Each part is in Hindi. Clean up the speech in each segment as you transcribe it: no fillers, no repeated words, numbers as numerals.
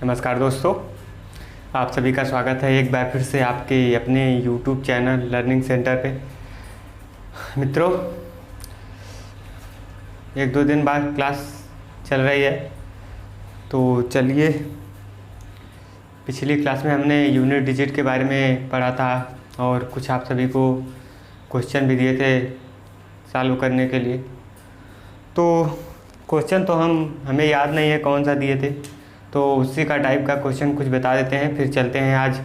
नमस्कार दोस्तों, आप सभी का स्वागत है एक बार फिर से आपके अपने YouTube चैनल लर्निंग सेंटर पे। मित्रों, एक दो दिन बाद क्लास चल रही है, तो चलिए, पिछली क्लास में हमने यूनिट डिजिट के बारे में पढ़ा था और कुछ आप सभी को क्वेश्चन भी दिए थे सॉल्व करने के लिए। तो क्वेश्चन तो हमें याद नहीं है कौन सा दिए थे, तो उसी का टाइप का क्वेश्चन कुछ बता देते हैं, फिर चलते हैं। आज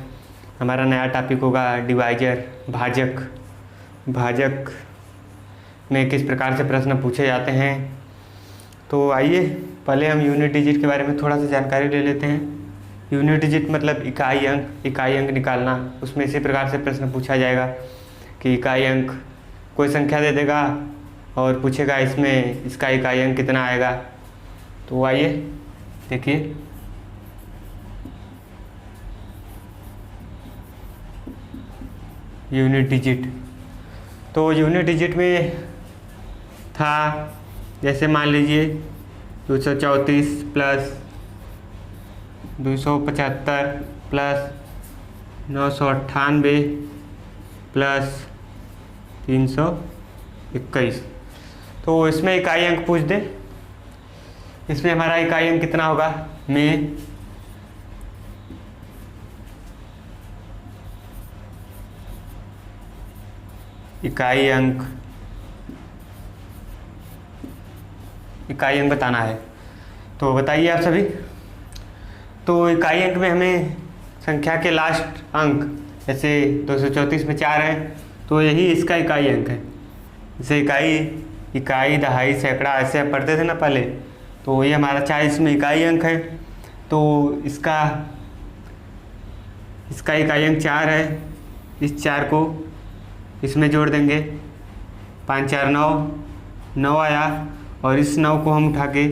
हमारा नया टॉपिक होगा डिवाइजर, भाजक। भाजक में किस प्रकार से प्रश्न पूछे जाते हैं। तो आइए पहले हम यूनिट डिजिट के बारे में थोड़ा सा जानकारी ले लेते हैं। यूनिट डिजिट मतलब इकाई अंक निकालना। उसमें इसी प्रकार से प्रश्न पूछा जाएगा कि इकाई अंक, कोई संख्या दे देगा और पूछेगा इसमें इसका इकाई अंक कितना आएगा। तो आइए देखिए, यूनिट डिजिट। तो यूनिट डिजिट में था, जैसे मान लीजिए 234 प्लस 275 प्लस 998 प्लस 321। तो इसमें इकाई अंक पूछ दे। इसमें हमारा इकाई अंक कितना होगा में इकाई अंक बताना है। तो बताइए आप सभी। तो इकाई अंक में हमें संख्या के लास्ट अंक, जैसे 234 में 4 है तो यही इसका इकाई अंक है। जैसे इकाई, दहाई, सैकड़ा ऐसे आप पढ़ते थे ना पहले, तो ये हमारा 4 इसमें इकाई अंक है। तो इसका इकाई अंक 4 है। इस 4 को इसमें जोड़ देंगे, 5 4 9 आया, और इस 9 को हम उठा के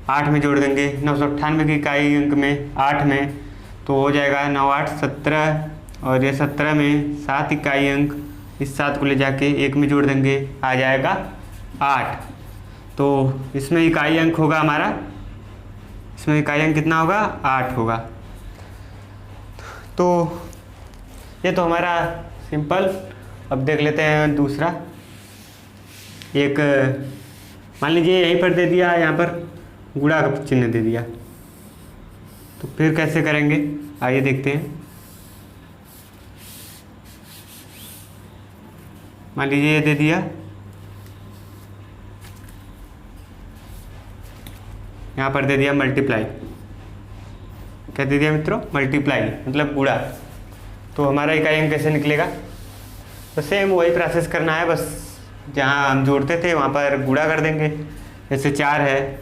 8 में जोड़ देंगे। 998 की इकाई अंक में 8 में, तो हो जाएगा 9 8 17, और ये 17 में 7 इकाई अंक, इस 7 को ले जाके 1 में जोड़ देंगे, आ जाएगा 8। तो इसमें इकाई अंक होगा हमारा, इसमें इकाई अंक कितना होगा, 8 होगा। तो ये तो हमारा सिंपल। अब देख लेते हैं दूसरा। एक मान लीजिए यहीं पर दे दिया, यहाँ पर गुणा का चिन्ह दे दिया, तो फिर कैसे करेंगे आइए देखते हैं। मान लीजिए ये दे दिया, यहाँ पर दे दिया मल्टीप्लाई। क्या दे दिया मित्रों, मल्टीप्लाई मतलब गुणा। तो हमारा इकाई अंक कैसे निकलेगा, तो सेम वही प्रोसेस करना है, बस जहाँ हम जोड़ते थे वहाँ पर गुणा कर देंगे। जैसे 4 है,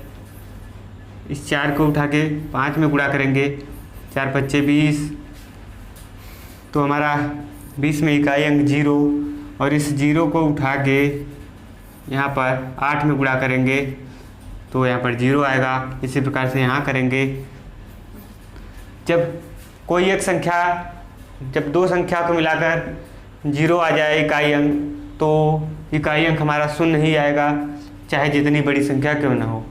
इस 4 को उठा के 5 में गुणा करेंगे, 4 5 20, तो हमारा 20 में इकाई अंक 0, और इस 0 को उठा के यहाँ पर 8 में गुणा करेंगे, तो यहाँ पर 0 आएगा। इसी प्रकार से यहाँ करेंगे। जब कोई एक संख्या, जब दो संख्या को मिलाकर 0 आ जाए इकाई अंक, तो इकाई अंक हमारा शून्य ही आएगा, चाहे जितनी बड़ी संख्या क्यों ना हो।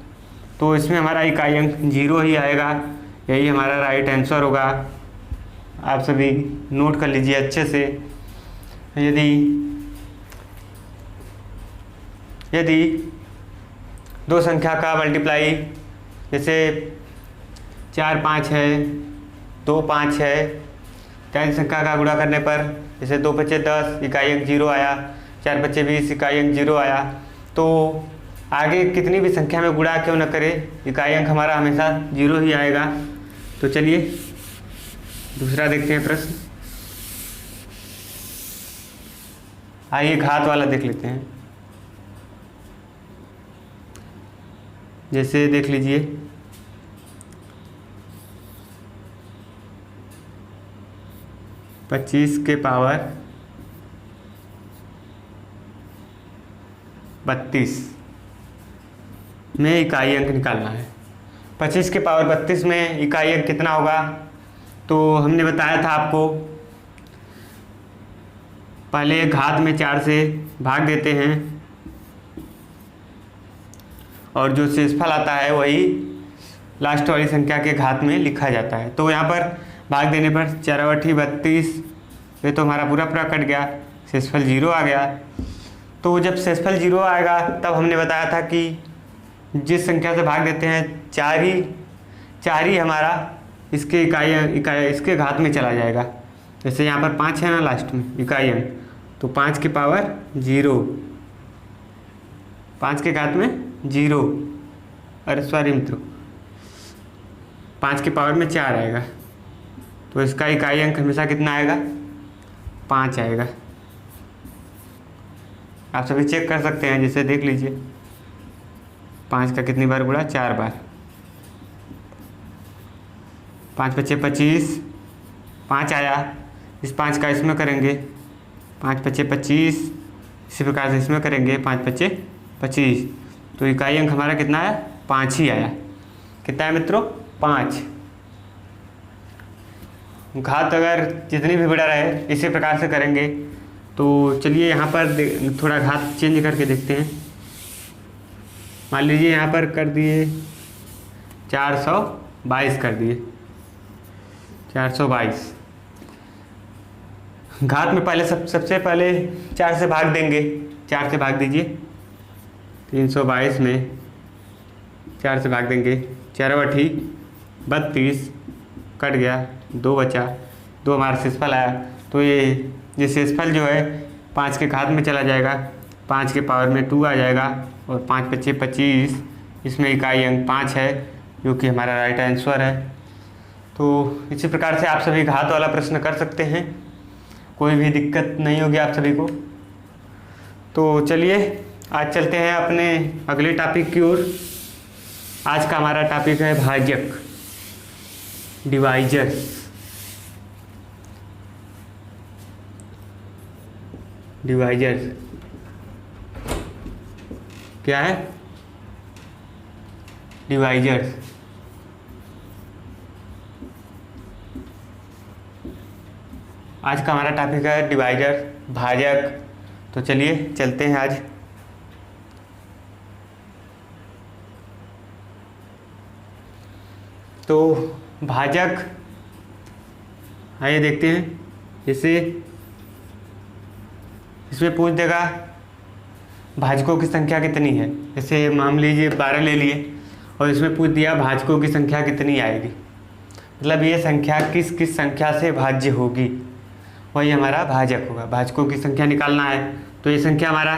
तो इसमें हमारा इकाई अंक 0 ही आएगा। यही हमारा राइट आंसर होगा। आप सभी नोट कर लीजिए अच्छे से। यदि दो संख्या का मल्टीप्लाई, जैसे 4 5 है, 2 5 है, चार संख्या का गुणा करने पर जैसे 2 5 10 इकाई अंक 0 आया, 4 5 20 इकाई अंक 0 आया। तो आगे कितनी भी संख्या में गुणा क्यों न करे, इकाई अंक हमारा हमेशा 0 ही आएगा। तो चलिए दूसरा देखते हैं प्रश्न। आइए घात वाला देख लेते हैं। जैसे देख लीजिए, पच्चीस के पावर 32 में इकाई अंक निकालना है। 25 के पावर 32 में इकाई अंक कितना होगा, तो हमने बताया था आपको, पहले घात में 4 से भाग देते हैं और जो शेषफल आता है वही लास्ट वाली संख्या के घात में लिखा जाता है। तो यहाँ पर भाग देने पर 4 × 32, ये तो हमारा पूरा पूरा कट गया, शेषफल 0 आ गया। तो जब शेषफल 0 आएगा तब हमने बताया था कि जिस संख्या से भाग देते हैं चार ही हमारा इसके इकाई इसके घात में चला जाएगा। जैसे यहाँ पर 5 है ना लास्ट में इकाई अंक, तो 5 की पावर 0, 5 के घात में 0, अरे सॉरी मित्रों, 5 की पावर में 4 आएगा, तो इसका इकाई अंक हमेशा कितना आएगा, 5 आएगा। आप सभी चेक कर सकते हैं, जैसे देख लीजिए 5 का कितनी बार गुणा, 4 बार। 5 × 5 = 25, 5 आया, इस 5 का इसमें करेंगे, 5 × 5 = 25, इसी प्रकार से इसमें करेंगे 5 × 5 = 25, तो इकाई अंक हमारा कितना आया, 5 ही आया। कितना है मित्रों, 5। घात अगर जितनी भी बड़ा रहे इसी प्रकार से करेंगे। तो चलिए यहाँ पर थोड़ा घात चेंज करके देखते हैं। मान लीजिए यहाँ पर कर दिए 422 कर दिए, 422। घात में पहले सबसे पहले 4 से भाग देंगे, 4 से भाग दीजिए, 322 में 4 से भाग देंगे, 4 × 8 = 32, कट गया, 2 बचा, 2 हमारा शेषफल आया। तो ये शेषफल जो है 5 के घात में चला जाएगा, 5 के पावर में 2 आ जाएगा, और 5 × 5 = 25, इसमें इकाई अंक 5 है, जो कि हमारा राइट आंसर है। तो इसी प्रकार से आप सभी घात वाला प्रश्न कर सकते हैं, कोई भी दिक्कत नहीं होगी आप सभी को। तो चलिए आज चलते हैं अपने अगले टॉपिक की ओर। आज का हमारा टॉपिक है भाजक, डिवाइजर्स। डिवाइजर्स क्या है, डिवाइजर्स आज का हमारा टॉपिक है डिवाइजर, भाजक। तो चलिए चलते हैं आज। तो भाजक आइए देखते हैं। जैसे इसमें पूछ देगा भाजकों की संख्या कितनी है, जैसे मान लीजिए 12 ले लिए और इसमें पूछ दिया भाजकों की संख्या कितनी आएगी, मतलब ये संख्या किस किस संख्या से भाज्य होगी, वही हमारा भाजक होगा। भाजकों की संख्या निकालना है, तो ये संख्या हमारा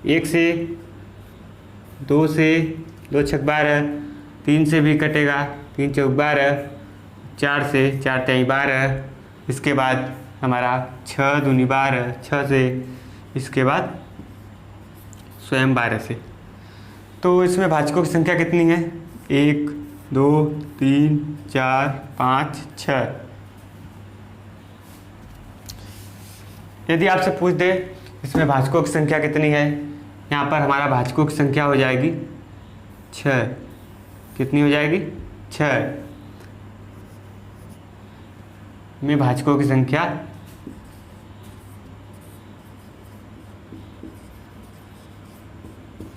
1 से, 2 से, 2 × 6 = 12, 3 से भी कटेगा, 3 × 4 = 12, 4 से, 4 × 3 = 12, इसके बाद हमारा 6 × 2 = 12, 6 से, इसके बाद स्वयं 12 से। तो इसमें भाजकों की संख्या कितनी है, 1, 2, 3, 4, 5, 6। यदि आपसे पूछ दे इसमें भाजकों की संख्या कितनी है, यहाँ पर हमारा भाजकों की संख्या हो जाएगी 6। कितनी हो जाएगी, 6 में भाजकों की संख्या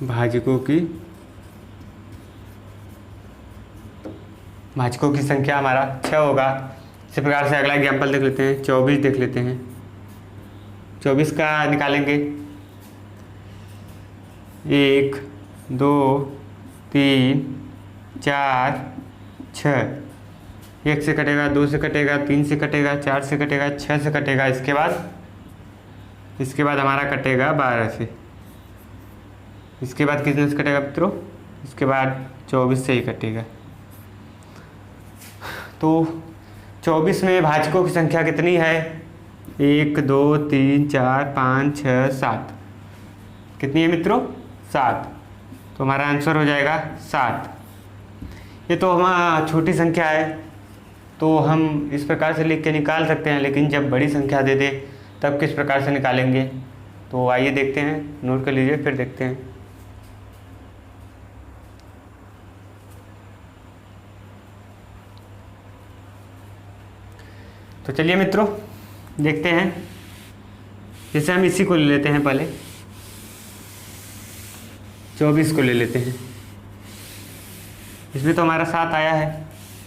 भाजकों की संख्या हमारा 6 होगा। इसी प्रकार से अगला एग्जाम्पल देख लेते हैं, 24 देख लेते हैं। 24 का निकालेंगे, 1, 2, 3, 4, 6। 1 से कटेगा, 2 से कटेगा, 3 से कटेगा, 4 से कटेगा, 6 से कटेगा, इसके बाद हमारा कटेगा 12 से। इसके बाद कितने से कटेगा मित्रों, इसके बाद 24 से ही कटेगा। तो 24 में भाजकों की संख्या कितनी है, 1, 2, 3, 4, 5, 6, 7। कितनी है मित्रों, 7। तो हमारा आंसर हो जाएगा 7। ये तो हमारा छोटी संख्या है, तो हम इस प्रकार से लिख के निकाल सकते हैं, लेकिन जब बड़ी संख्या दे दे तब किस प्रकार से निकालेंगे, तो आइए देखते हैं, नोट कर लीजिए फिर देखते हैं। तो चलिए मित्रों देखते हैं। जैसे हम इसी को ले लेते हैं, पहले 24 को ले लेते हैं। इसमें तो हमारा 7 आया है,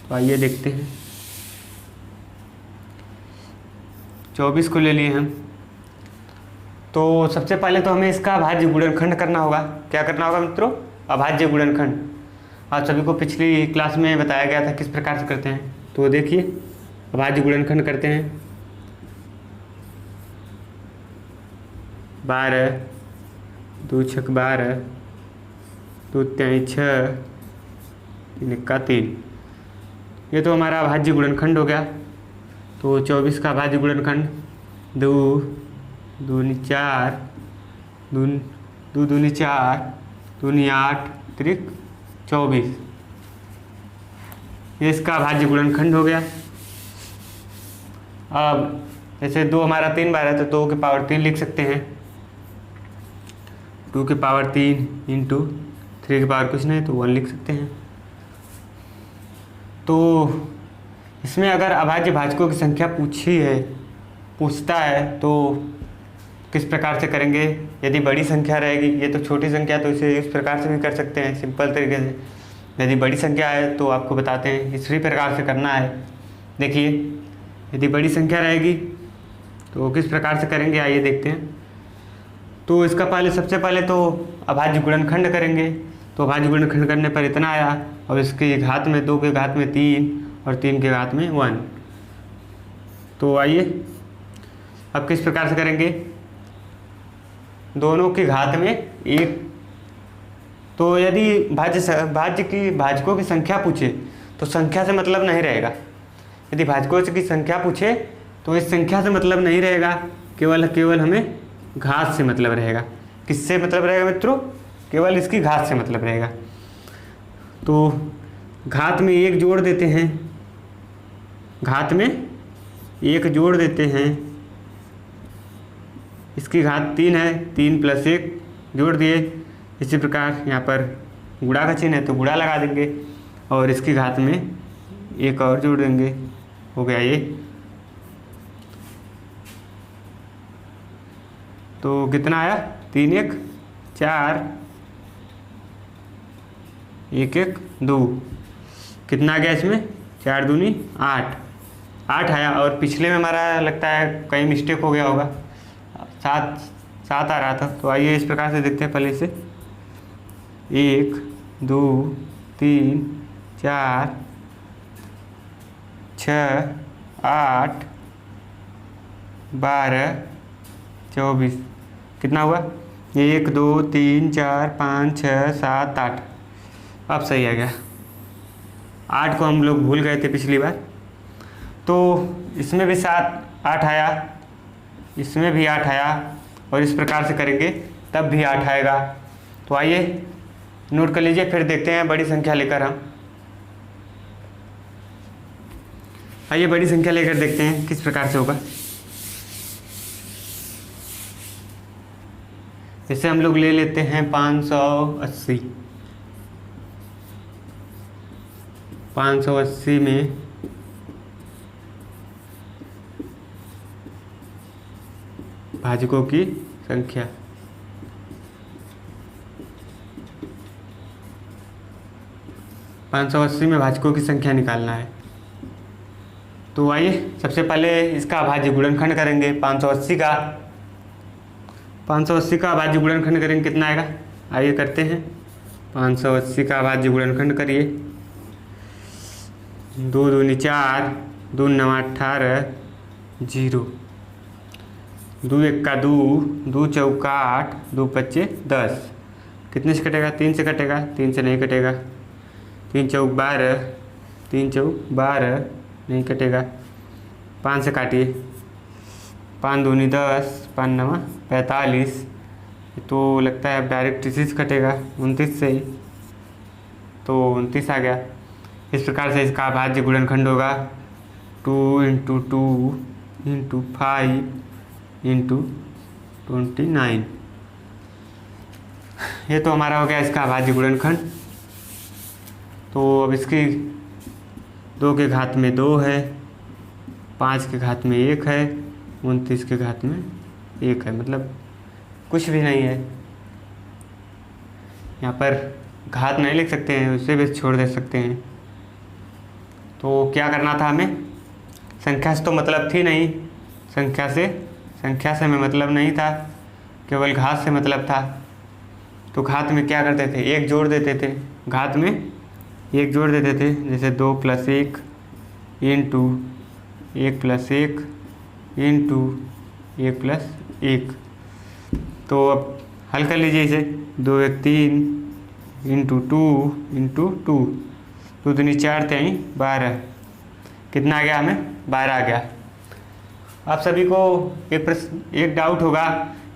तो आइए देखते हैं। 24 को ले लिए हम। तो सबसे पहले तो हमें इसका अभाज्य गुणनखंड करना होगा। क्या करना होगा मित्रों? अभाज्य गुणनखंड। आप सभी को पिछली क्लास में बताया गया था किस प्रकार से करते हैं। तो देखिए, अभाज्य गुणनखंड करते हैं। 12, 2 छक 12, 2 तिहाई 6, 3 एक्का 3। ये तो हमारा अभाज्य गुणनखंड हो गया। तो 24 का अभाज्य गुणनखंड 2 दूनी 4, 2 दूनी 4, 2 8 त्रिक 24। ये इसका अभाज्य गुणनखंड हो गया। अब जैसे 2 हमारा 3 बार है तो 2 की पावर 3 लिख सकते हैं। 2 की पावर 3 इंटू 3 की पावर कुछ नहीं तो 1 लिख सकते हैं। तो इसमें अगर अभाज्य भाजकों की संख्या पूछता है तो किस प्रकार से करेंगे? यदि बड़ी संख्या रहेगी, ये तो छोटी संख्या, तो इसे इस प्रकार से भी कर सकते हैं सिंपल तरीके से। यदि बड़ी संख्या है तो आपको बताते हैं इसी प्रकार से करना है। देखिए, यदि बड़ी संख्या रहेगी तो किस प्रकार से करेंगे, आइए देखते हैं। तो इसका सबसे पहले तो अभाज्य गुणनखंड करेंगे। तो अभाज्य गुणनखंड करने पर इतना आया, और इसके घात में 2 के घात में 3 और 3 के घात में 1। तो आइए अब किस प्रकार से करेंगे? दोनों की घात में 1। तो यदि भाजकों की संख्या पूछे तो संख्या से मतलब नहीं रहेगा। यदि भाजकों की संख्या पूछे तो इस संख्या से मतलब नहीं रहेगा, केवल हमें घात से मतलब रहेगा। किससे मतलब रहेगा मित्रों? केवल इसकी घात से मतलब रहेगा। तो घात में 1 जोड़ देते हैं, घात में 1 जोड़ देते हैं। इसकी घात 3 है, 3 + 1 जोड़ दिए। इसी प्रकार यहाँ पर गुणा का चिन्ह है तो गुणा लगा देंगे, और इसकी घात में 1 और जोड़ देंगे। हो गया ये। तो कितना आया? 3 1 4, 1 1 2। कितना आ गया इसमें? 4 दूनी 8 आया। और पिछले में हमारा लगता है कहीं मिस्टेक हो गया होगा, 7 आ रहा था। तो आइए इस प्रकार से देखते हैं पहले इसे। 1 2 3 4 6 8 12 24। कितना हुआ? 1 2 3 4 5 6 7 8। अब सही आ गया। 8 को हम लोग भूल गए थे पिछली बार। तो इसमें भी 8 आया, इसमें भी 8 आया, और इस प्रकार से करेंगे तब भी 8 आएगा। तो आइए नोट कर लीजिए, फिर देखते हैं बड़ी संख्या लेकर हम। आइए बड़ी संख्या लेकर देखते हैं किस प्रकार से होगा। जैसे हम लोग ले लेते हैं 580। 580 में भाजकों की संख्या, में भाजकों की संख्या निकालना है। तो आइए सबसे पहले इसका अभाज्य गुणनखंड करेंगे। 580 का अभाज्य गुणनखंड करेंगे, कितना आएगा? आइए करते हैं। 580 का अभाज्य गुणनखंड करिए। 2 दूनी 4, 2 9 18, 0, 2 एक्का 2, 2 चौका 8, 2 पच्चे 10। कितने से कटेगा? 3 से कटेगा, 3 से नहीं कटेगा। 3 चौक 12, 3 चौक 12 नहीं कटेगा। 5 से काटिए। 5 दूनी 10, 5 9 45। तो लगता है अब डायरेक्ट इसी से कटेगा, 29 से ही। तो 29 आ गया। इस प्रकार से इसका अभाज्य गुणनखंड होगा 2 × 2 × 5 × 29। ये तो हमारा हो गया इसका अभाज्य गुणनखंड। तो अब इसकी 2 के घात में 2 है, 5 के घात में 1 है, 29 के घात में 1 है, मतलब कुछ भी नहीं है। यहाँ पर घात नहीं लिख सकते हैं, उसे भी छोड़ दे सकते हैं। तो क्या करना था हमें, संख्या से तो मतलब थी नहीं, संख्या से हमें मतलब नहीं था, केवल घात से मतलब था। तो घात में क्या करते थे, एक जोड़ देते थे, घात में एक जोड़ देते थे, जैसे 2 + 1 इंटू 1 + 1 इंटू 1 + 1। तो अब हल कर लीजिए इसे, 2 × 1 3 इंटू 2 इंटू 2, 2 दूनी 4 3 12, कितना आ गया हमें, 12 आ गया। आप सभी को एक डाउट होगा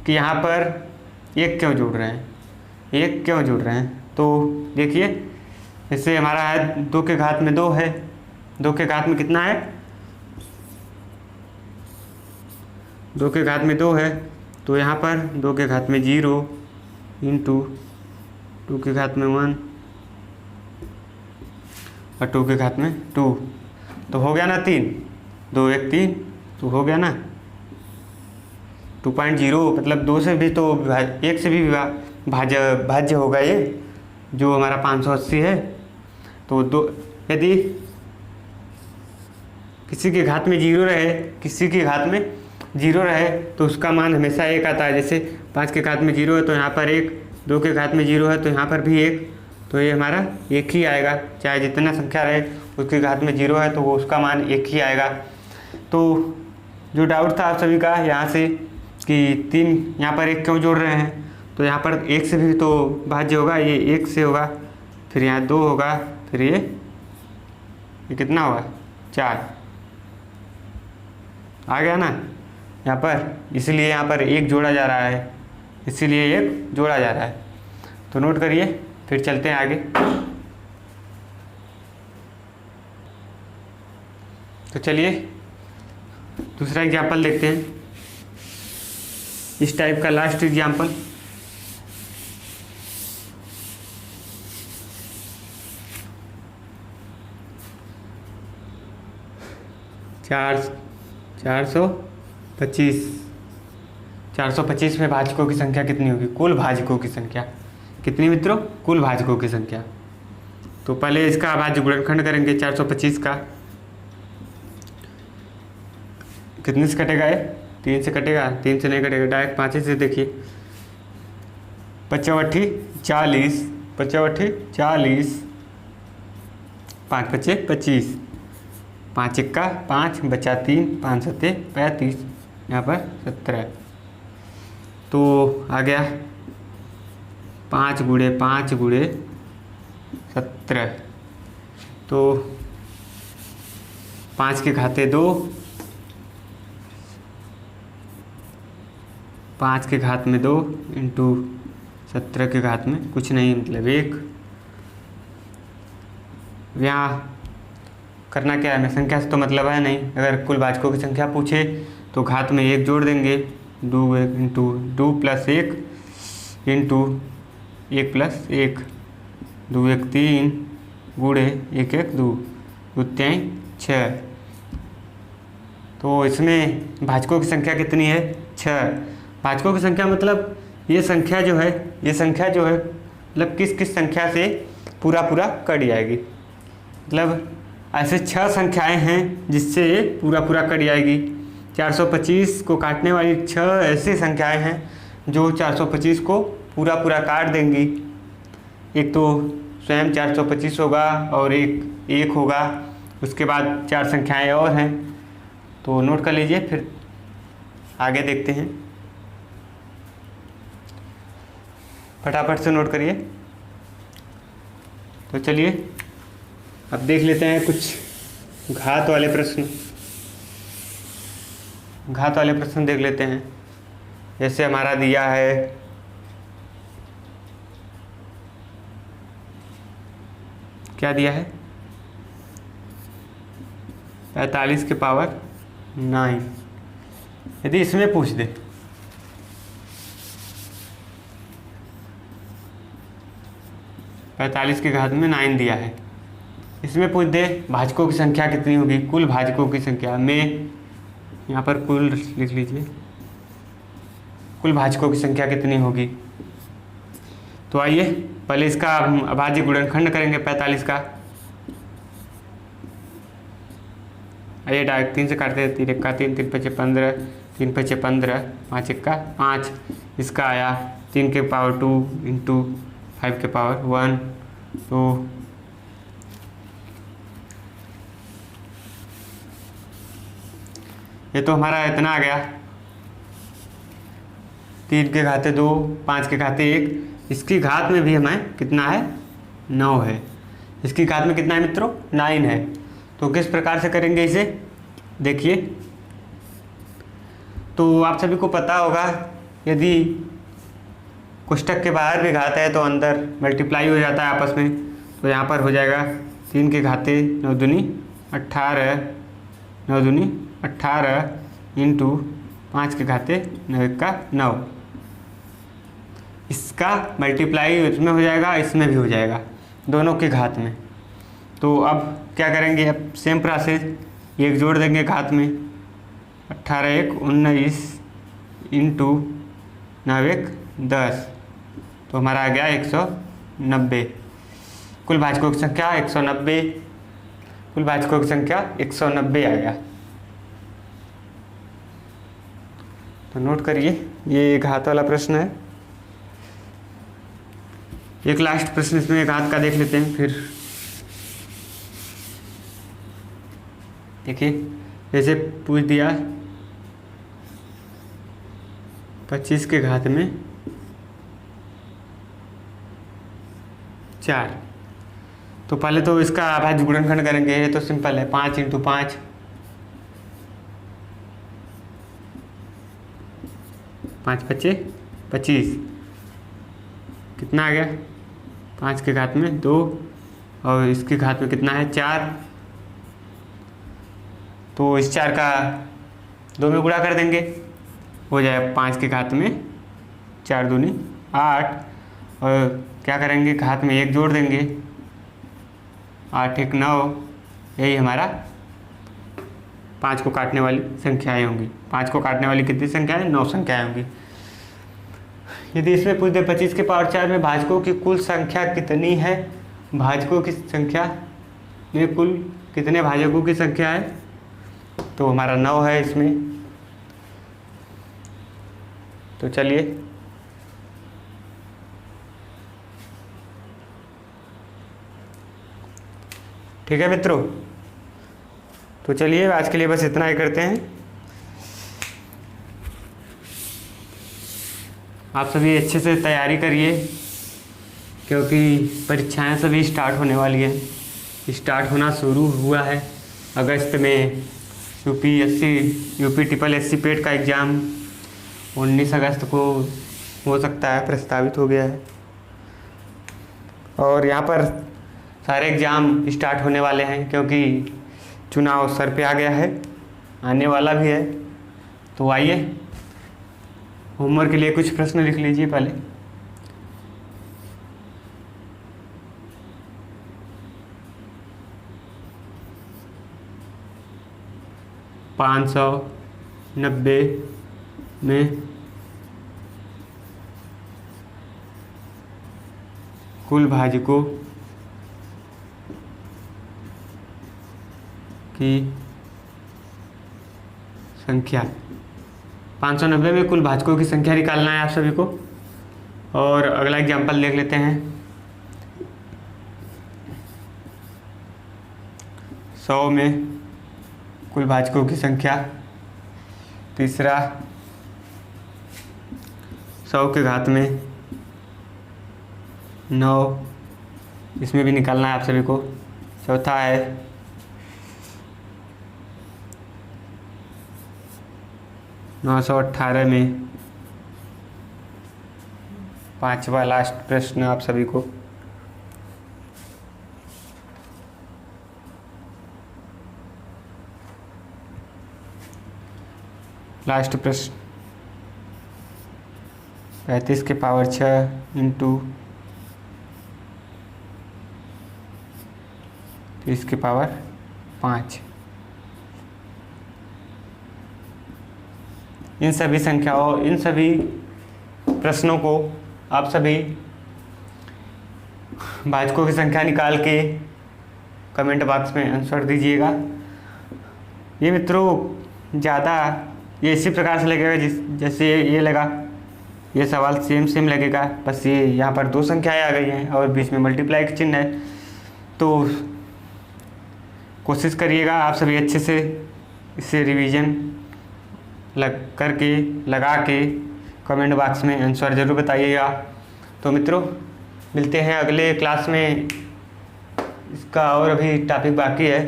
कि यहाँ पर एक क्यों जोड़ रहे हैं, एक क्यों जोड़ रहे हैं। तो देखिए, इससे हमारा है 2 के घात में 2 है, 2 के घात में कितना है, 2 के घात में 2 है। तो यहाँ पर 2 के घात में 0 इंटू 2 के घात में 1 और 2 के घात में 2, तो हो गया ना 3, 2 1 3, तो हो गया ना 2.0, मतलब 2 से भी तो 1 से भी भाज्य होगा ये, जो हमारा 580 है। तो यदि किसी के घात में 0 रहे, किसी के घात में 0 रहे तो उसका मान हमेशा 1 आता है। जैसे 5 के घात में 0 है तो यहाँ पर 1, 2 के घात में 0 है तो यहाँ पर भी 1, तो ये हमारा 1 ही आएगा। चाहे जितना संख्या रहे, उसके घात में 0 है तो वो उसका मान 1 ही आएगा। तो जो डाउट था आप सभी का यहाँ से कि 3 यहाँ पर 1 क्यों जोड़ रहे हैं, तो यहाँ पर 1 से भी तो भाज्य होगा, ये 1 से होगा, फिर यहाँ 2 होगा, फिर ये कितना होगा 4 आ गया ना यहाँ पर, इसलिए यहाँ पर 1 जोड़ा जा रहा है, इसीलिए 1 जोड़ा जा रहा है। तो नोट करिए, फिर चलते हैं आगे। तो चलिए दूसरा एग्जाम्पल देखते हैं, इस टाइप का लास्ट एग्जाम्पल। चार 425 में भाजकों की संख्या कितनी होगी, कुल भाजकों की संख्या कितनी मित्रों, कुल भाजकों की संख्या। तो पहले इसका भाज्य गुणनखंड करेंगे 425 का, कितने से कटेगा ये, 3 से कटेगा, 3 से नहीं कटेगा, डायरेक्ट 5 से देखिए, 5 × 40, 5 × 5 25, 5 × 5 बचा 3, 5 × 7 35, यहाँ पर 17। तो आ गया 5 × 5 × 17, तो 5 के घाते 2, 5 के घात में 2 इंटू 17 के घात में कुछ नहीं, मतलब 1। यहाँ करना क्या है, हमें संख्या से तो मतलब है नहीं, अगर कुल भाजकों की संख्या पूछे तो घात में 1 जोड़ देंगे, 2 इंटू 2 + 1 इंटू 1 + 1, 2 1 3 गुणे 1 1 2, 2 3 6। तो इसमें भाजकों की संख्या कितनी है, 6। भाजकों की संख्या मतलब ये संख्या जो है, मतलब किस संख्या से पूरा कट जाएगी, मतलब ऐसे 6 संख्याएं हैं जिससे ये पूरा कट जाएगी। 425 को काटने वाली 6 ऐसी संख्याएं हैं जो 425 को पूरा काट देंगी। एक तो स्वयं 425 होगा और एक होगा, उसके बाद 4 संख्याएं और हैं। तो नोट कर लीजिए, फिर आगे देखते हैं, फटाफट से नोट करिए। तो चलिए अब देख लेते हैं कुछ घात वाले प्रश्न देख लेते हैं। जैसे हमारा दिया है क्या दिया है, 45 के पावर 9। यदि इसमें पूछ दे 45 के घात में 9 दिया है, इसमें पूछ दे भाजकों की संख्या कितनी होगी, कुल भाजकों की संख्या में, यहाँ पर कुल लिख लीजिए, कुल भाजकों की संख्या कितनी होगी। तो आइए पहले इसका हम अभाज्य गुणनखंड करेंगे 45 का। आइए डायरेक्ट 3 से काटते हैं। 3 1 3, 3 5 15, 3 5 15, 5 1 5। इसका आया 3 के पावर 2 इंटू 5 के पावर 1। तो ये तो हमारा इतना आ गया, 3 के घाते 2, 5 के घाते 1। इसकी घात में भी हमें कितना है, 9 है। इसकी घात में कितना है मित्रों, 9 है। तो किस प्रकार से करेंगे इसे, देखिए। तो आप सभी को पता होगा, यदि कोष्ठक के बाहर भी घात है तो अंदर मल्टीप्लाई हो जाता है आपस में। तो यहाँ पर हो जाएगा 3 के घाते 9 दूनी 18, 9 दूनी 18 इंटू 5 के घाते 9 1 9। इसका मल्टीप्लाई इसमें हो जाएगा, इसमें भी हो जाएगा, दोनों की घात में। तो अब क्या करेंगे, अब सेम प्रोसेस, एक जोड़ देंगे घात में, 18 1 19 इंटू 9 1 10। तो हमारा आ गया 190। कुल भाजकों की संख्या 190, कुल भाजकों की संख्या 190 आ गया। तो नोट करिए, ये घात वाला प्रश्न है। एक लास्ट प्रश्न इसमें घात का देख लेते हैं फिर। देखिए जैसे पूछ दिया 25 के घात में 4। तो पहले तो इसका अभाज्य गुणनखंड करेंगे। ये तो सिंपल है, 5 इंटू 5, 5 5 25, कितना आ गया, 5 के घात में 2 और इसकी घात में कितना है 4। तो इस 4 का 2 में गुणा कर देंगे, हो जाए 5 के घात में 4 दूनी 8। और क्या करेंगे, घात में 1 जोड़ देंगे, 8 1 9। यही हमारा 5 को काटने वाली संख्याएं होंगी। 5 को काटने वाली कितनी संख्याएं, 9 संख्याएं होंगी। यदि इसमें पूछ दे 25 के पावर 4 में भाजकों की कुल संख्या कितनी है, भाजकों की संख्या में कुल कितने भाजकों की संख्या है, तो हमारा 9 है इसमें। तो चलिए ठीक है मित्रों, तो चलिए आज के लिए बस इतना ही करते हैं। आप सभी अच्छे से तैयारी करिए, क्योंकि परीक्षाएं सभी स्टार्ट होने वाली हैं। स्टार्ट होना शुरू हुआ है अगस्त में। यूपी ट्रिपल एससी पेट का एग्ज़ाम 19 अगस्त को हो सकता है, प्रस्तावित हो गया है। और यहाँ पर सारे एग्ज़ाम स्टार्ट होने वाले हैं, क्योंकि चुनाव सर पे आ गया है, आने वाला भी है। तो आइए होमवर्क के लिए कुछ प्रश्न लिख लीजिए पहले। पाँच 590 में कुल भाजकों की संख्या, 590 में कुल भाजकों की संख्या निकालना है आप सभी को। और अगला एग्जाम्पल देख लेते हैं। 100 में कुल भाजकों की संख्या। तीसरा 100 के घात में 9, इसमें भी निकालना है आप सभी को। चौथा है 918 में। पांचवा लास्ट प्रश्न आप सभी को। लास्ट प्रश्न 35 के पावर 6 इंटू 30 के पावर 5। इन सभी संख्याओं, इन सभी प्रश्नों को आप सभी भाजकों की संख्या निकाल के कमेंट बॉक्स में आंसर दीजिएगा। ये मित्रों ज़्यादा ये इसी प्रकार से लगेगा जैसे ये लगा, ये सवाल सेम सेम लगेगा, बस ये यहाँ पर दो संख्याएं आ गई हैं और बीच में मल्टीप्लाई का चिन्ह है। तो कोशिश करिएगा आप सभी अच्छे से इसे रिवीजन लगा के कमेंट बॉक्स में आंसर ज़रूर बताइएगा। तो मित्रों मिलते हैं अगले क्लास में, इसका और अभी टॉपिक बाकी है,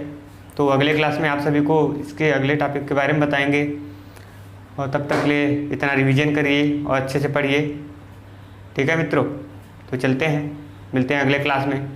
तो अगले क्लास में आप सभी को इसके अगले टॉपिक के बारे में बताएंगे। और तब तक के लिए इतना रिवीजन करिए और अच्छे से पढ़िए, ठीक है मित्रों। तो चलते हैं, मिलते हैं अगले क्लास में।